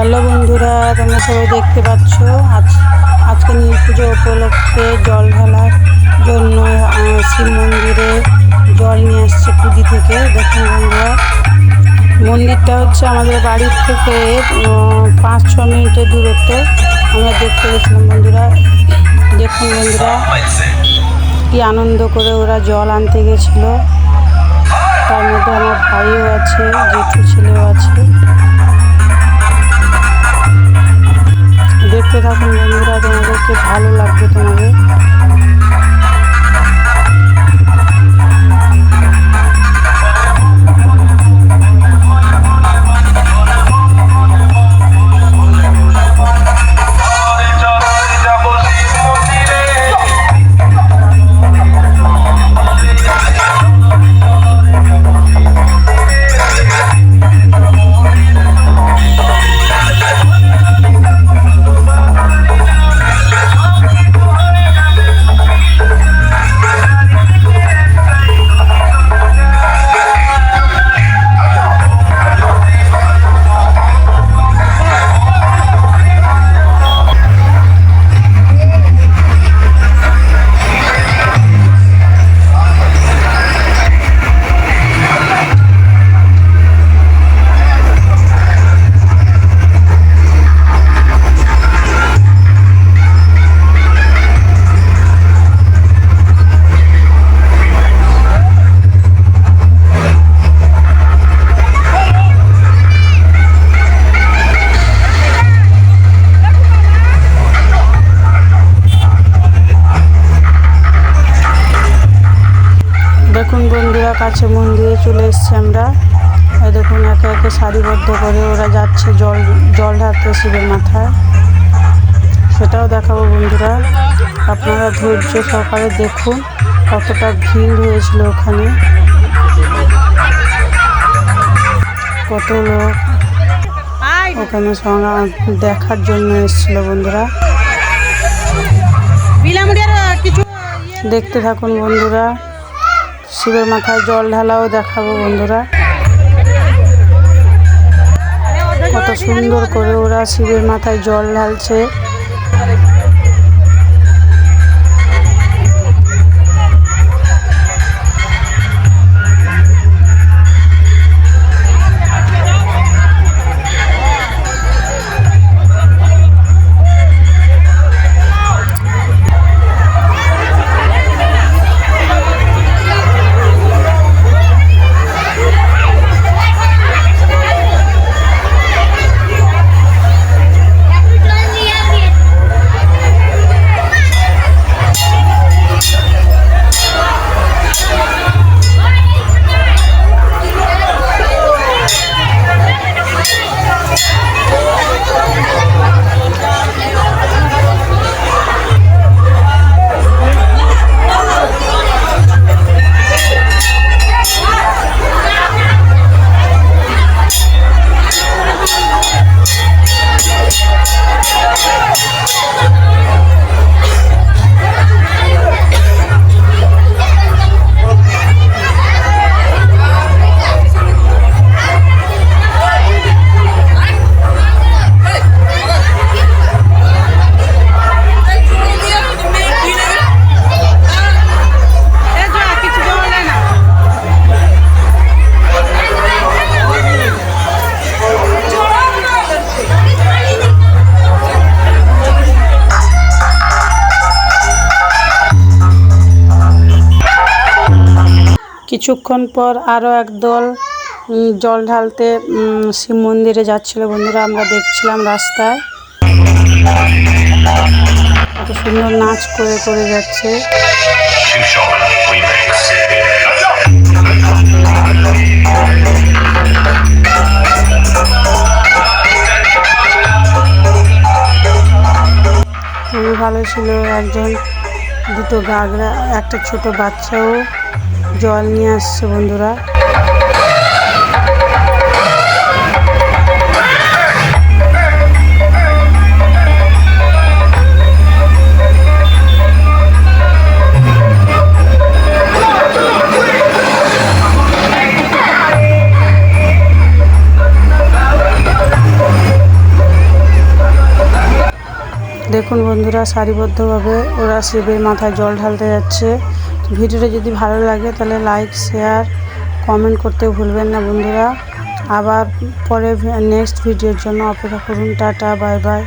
Hello বন্ধুরা, তোমরা সবাই দেখতে পাচ্ছ আজকে নীল পুজো উপলক্ষে জল ঢালার জন্য শিব মন্দিরে জল নিয়ে আসছে পুজী থেকে। দেখুন বন্ধুরা, মন্দিরটা হচ্ছে আমাদের বাড়ির থেকে 5-6 মিনিটের দূরত্ব। আমরা দেখতে গেছিলাম বন্ধুরা। দেখুন বন্ধুরা, কি আনন্দ করে ওরা জল আনতে গেছিলো। তার মধ্যে আমার ভাইও আছে, জেঠু ছেলেও আছে। দেখতে থাকুন বন্ধুরা, তোমাদেরকে ভালো লাগবে তোমাদের। দেখুন বন্ধুরা, কাছে মন্দিরে চলে এসেছি আমরা। দেখুন একে একে সারিবদ্ধ করে ওরা যাচ্ছে জল ঢালতে শিবের মাথায়। সেটাও দেখাবো বন্ধুরা, আপনারা ধৈর্য সহকারে দেখুন কতটা ভিড় হয়েছিল ওখানে, কত লোক ওখানে দেখার জন্য এসেছিল বন্ধুরা। দেখতে থাকুন বন্ধুরা, শিবের মাথায় জল ঢালাও দেখাবো বন্ধুরা। কত সুন্দর করে ওরা শিবের মাথায় জল ঢালছে। কিছুক্ষণ পর আরও একদল জল ঢালতে শিব মন্দিরে যাচ্ছিল বন্ধুরা। আমরা দেখছিলাম রাস্তায় কত সুন্দর নাচ করে করে যাচ্ছে। খুবই ভালো ছিল। দুটো গাগরা, একটা ছোট বাচ্চাও জল নিয়ে আসছে বন্ধুরা। দেখুন বন্ধুরা, সারিবদ্ধভাবে ওরা শিবের মাথায় জল ঢালতে যাচ্ছে। ভিডিওটা যদি ভালো লাগে তাহলে লাইক, শেয়ার, কমেন্ট করতে ভুলবেন না বন্ধুরা। আবার পরে নেক্সট ভিডিওর জন্য অপেক্ষা করুন। Tata, bye bye.